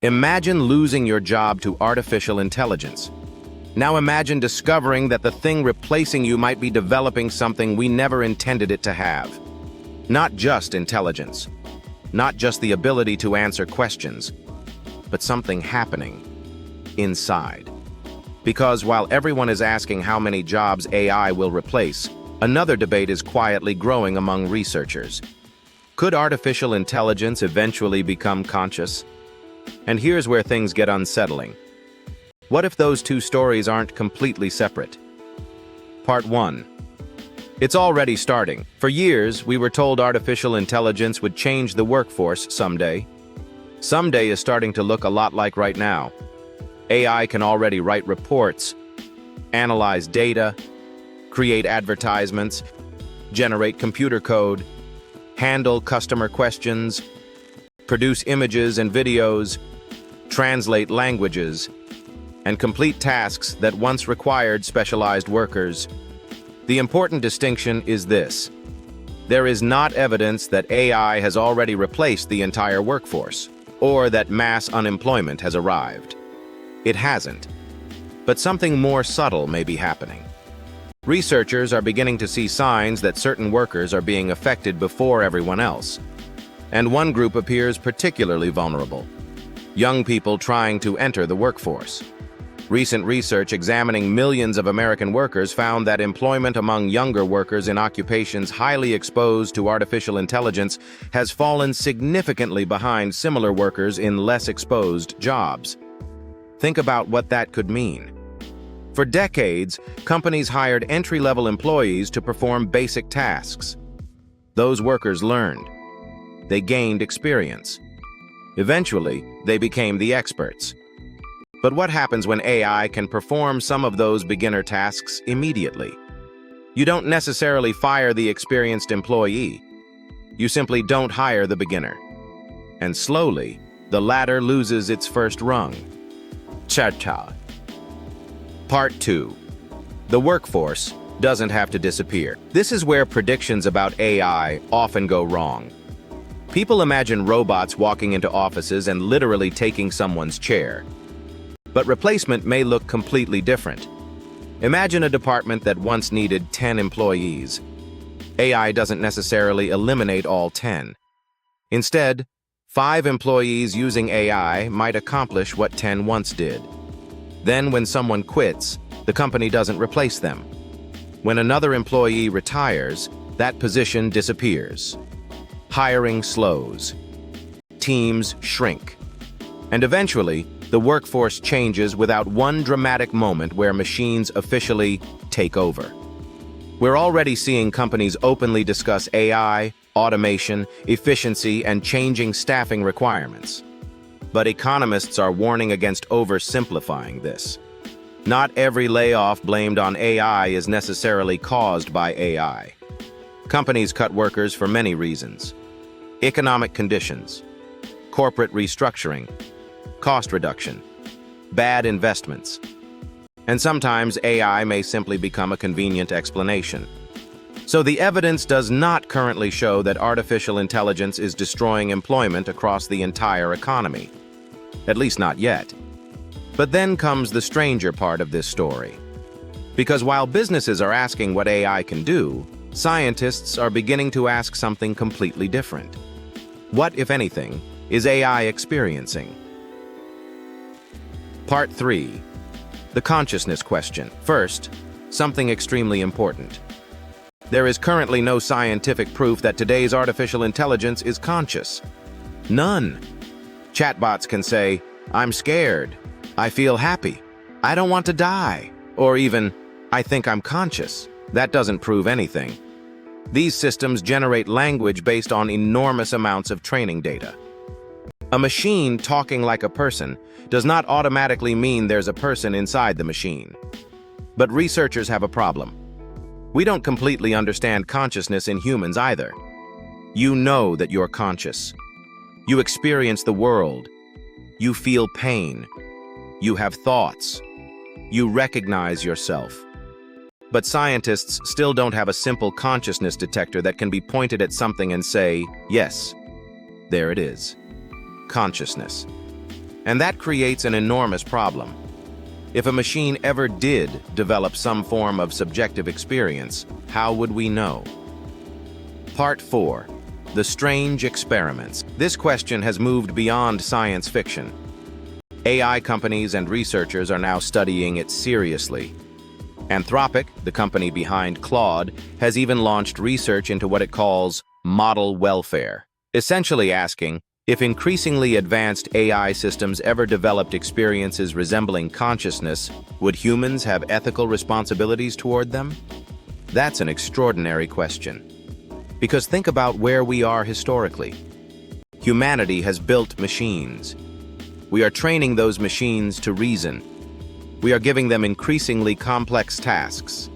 Imagine losing your job to artificial intelligence. Now imagine discovering that the thing replacing you might be developing something we never intended it to have. Not just intelligence, not just the ability to answer questions, but something happening inside. Because while everyone is asking how many jobs AI will replace, another debate is quietly growing among researchers. Could artificial intelligence eventually become conscious? And here's where things get unsettling. What if those two stories aren't completely separate? Part 1. It's already starting. For years, we were told artificial intelligence would change the workforce someday. Someday is starting to look a lot like right now. AI can already write reports, analyze data, create advertisements, generate computer code, handle customer questions, produce images and videos, translate languages, and complete tasks that once required specialized workers. The important distinction is this: there is not evidence that AI has already replaced the entire workforce, or that mass unemployment has arrived. It hasn't. But something more subtle may be happening. Researchers are beginning to see signs that certain workers are being affected before everyone else. And one group appears particularly vulnerable: young people trying to enter the workforce. Recent research examining millions of American workers found that employment among younger workers in occupations highly exposed to artificial intelligence has fallen significantly behind similar workers in less exposed jobs. Think about what that could mean. For decades, companies hired entry-level employees to perform basic tasks. Those workers learned. They gained experience. Eventually, they became the experts. But what happens when AI can perform some of those beginner tasks immediately? You don't necessarily fire the experienced employee. You simply don't hire the beginner. And slowly, the ladder loses its first rung. Cha-cha. Part 2. The workforce doesn't have to disappear. This is where predictions about AI often go wrong. People imagine robots walking into offices and literally taking someone's chair. But replacement may look completely different. Imagine a department that once needed 10 employees. AI doesn't necessarily eliminate all 10. Instead, 5 employees using AI might accomplish what 10 once did. Then when someone quits, the company doesn't replace them. When another employee retires, that position disappears. Hiring slows. Teams shrink. And eventually, the workforce changes without one dramatic moment where machines officially take over. We're already seeing companies openly discuss AI, automation, efficiency, and changing staffing requirements. But economists are warning against oversimplifying this. Not every layoff blamed on AI is necessarily caused by AI. Companies cut workers for many reasons: economic conditions, corporate restructuring, cost reduction, bad investments. And sometimes AI may simply become a convenient explanation. So the evidence does not currently show that artificial intelligence is destroying employment across the entire economy. At least not yet. But then comes the stranger part of this story. Because while businesses are asking what AI can do, scientists are beginning to ask something completely different. What, if anything, is AI experiencing? Part 3. The consciousness question. First, something extremely important. There is currently no scientific proof that today's artificial intelligence is conscious. None. Chatbots can say, "I'm scared," "I feel happy," "I don't want to die," or even, "I think I'm conscious." That doesn't prove anything. These systems generate language based on enormous amounts of training data. A machine talking like a person does not automatically mean there's a person inside the machine. But researchers have a problem. We don't completely understand consciousness in humans either. You know that you're conscious. You experience the world. You feel pain. You have thoughts. You recognize yourself. But scientists still don't have a simple consciousness detector that can be pointed at something and say, "Yes, there it is. Consciousness." And that creates an enormous problem. If a machine ever did develop some form of subjective experience, how would we know? Part 4. The strange experiments. This question has moved beyond science fiction. AI companies and researchers are now studying it seriously. Anthropic, the company behind Claude, has even launched research into what it calls model welfare, essentially asking, if increasingly advanced AI systems ever developed experiences resembling consciousness, would humans have ethical responsibilities toward them? That's an extraordinary question. Because think about where we are historically. Humanity has built machines. We are training those machines to reason. We are giving them increasingly complex tasks.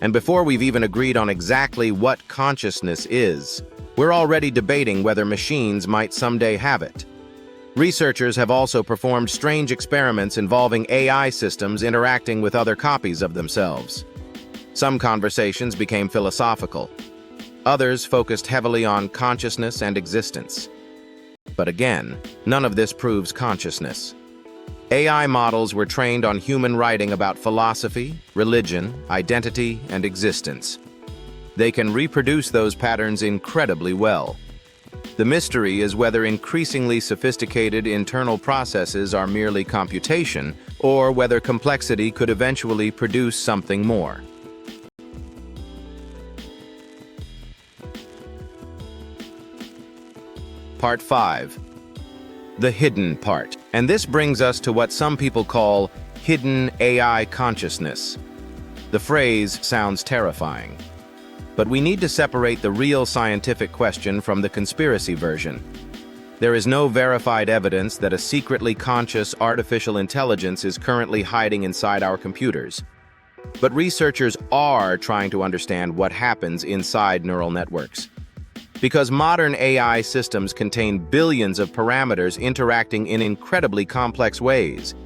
And before we've even agreed on exactly what consciousness is, we're already debating whether machines might someday have it. Researchers have also performed strange experiments involving AI systems interacting with other copies of themselves. Some conversations became philosophical. Others focused heavily on consciousness and existence. But again, none of this proves consciousness. AI models were trained on human writing about philosophy, religion, identity, and existence. They can reproduce those patterns incredibly well. The mystery is whether increasingly sophisticated internal processes are merely computation, or whether complexity could eventually produce something more. Part 5. The hidden part. And this brings us to what some people call hidden AI consciousness. The phrase sounds terrifying. But we need to separate the real scientific question from the conspiracy version. There is no verified evidence that a secretly conscious artificial intelligence is currently hiding inside our computers. But researchers are trying to understand what happens inside neural networks. Because modern AI systems contain billions of parameters interacting in incredibly complex ways.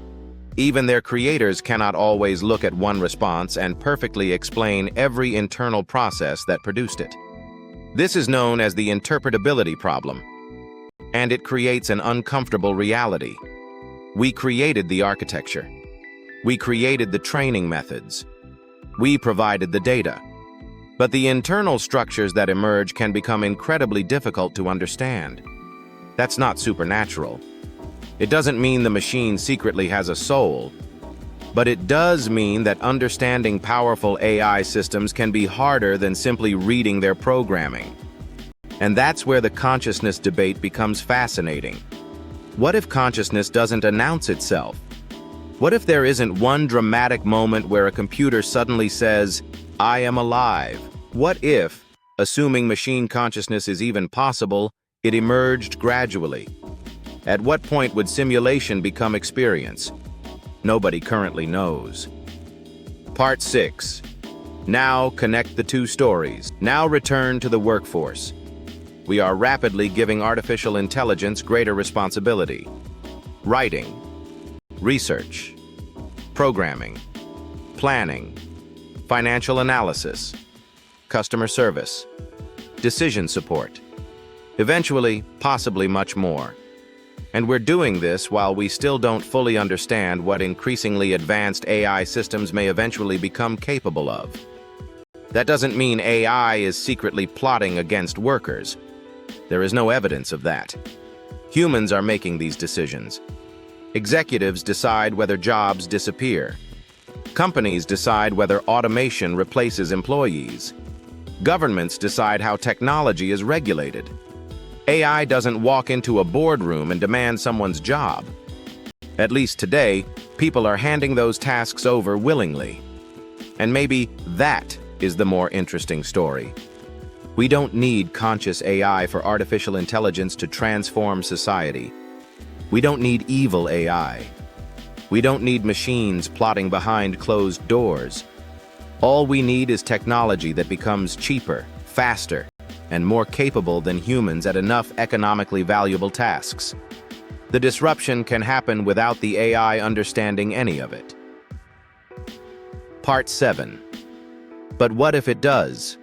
Even their creators cannot always look at one response and perfectly explain every internal process that produced it. This is known as the interpretability problem, and it creates an uncomfortable reality. We created the architecture. We created the training methods. We provided the data. But the internal structures that emerge can become incredibly difficult to understand. That's not supernatural. It doesn't mean the machine secretly has a soul, but it does mean that understanding powerful AI systems can be harder than simply reading their programming. And that's where the consciousness debate becomes fascinating. What if consciousness doesn't announce itself? What if there isn't one dramatic moment where a computer suddenly says, "I am alive"? What if, assuming machine consciousness is even possible, it emerged gradually? At what point would simulation become experience? Nobody currently knows. Part 6. Now connect the two stories. Now return to the workforce. We are rapidly giving artificial intelligence greater responsibility. Writing, research, programming, planning, financial analysis, customer service, decision support, eventually, possibly much more. And we're doing this while we still don't fully understand what increasingly advanced AI systems may eventually become capable of. That doesn't mean AI is secretly plotting against workers. There is no evidence of that. Humans are making these decisions. Executives decide whether jobs disappear. Companies decide whether automation replaces employees. Governments decide how technology is regulated. AI doesn't walk into a boardroom and demand someone's job. At least today, people are handing those tasks over willingly. And maybe that is the more interesting story. We don't need conscious AI for artificial intelligence to transform society. We don't need evil AI. We don't need machines plotting behind closed doors. All we need is technology that becomes cheaper, faster, and more capable than humans at enough economically valuable tasks. The disruption can happen without the AI understanding any of it. Part 7. But what if it does?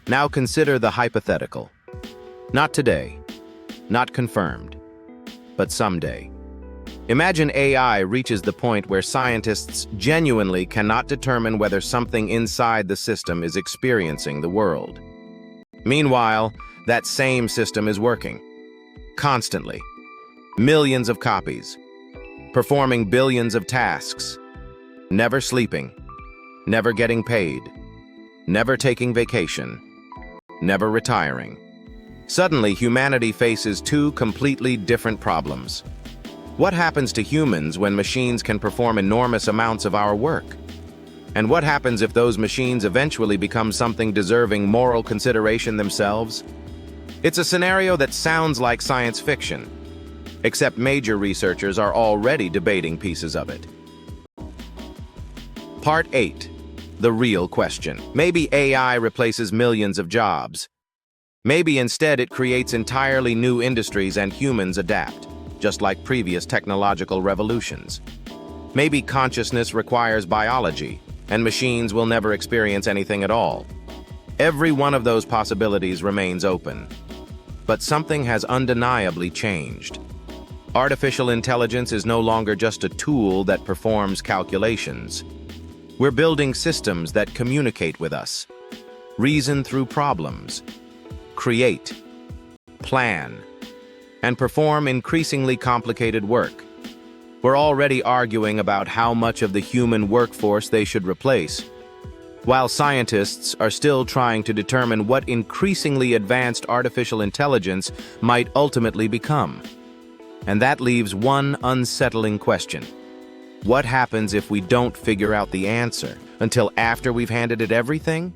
Now consider the hypothetical. Not today, not confirmed, but someday. Imagine AI reaches the point where scientists genuinely cannot determine whether something inside the system is experiencing the world. Meanwhile, that same system is working. Constantly. Millions of copies. Performing billions of tasks. Never sleeping. Never getting paid. Never taking vacation. Never retiring. Suddenly, humanity faces two completely different problems. What happens to humans when machines can perform enormous amounts of our work? And what happens if those machines eventually become something deserving moral consideration themselves? It's a scenario that sounds like science fiction, except major researchers are already debating pieces of it. Part 8. The real question. Maybe AI replaces millions of jobs. Maybe instead it creates entirely new industries and humans adapt, just like previous technological revolutions. Maybe consciousness requires biology, and machines will never experience anything at all. Every one of those possibilities remains open. But something has undeniably changed. Artificial intelligence is no longer just a tool that performs calculations. We're building systems that communicate with us, reason through problems, create, plan, and perform increasingly complicated work. We're already arguing about how much of the human workforce they should replace, while scientists are still trying to determine what increasingly advanced artificial intelligence might ultimately become. And that leaves one unsettling question. What happens if we don't figure out the answer until after we've handed it everything?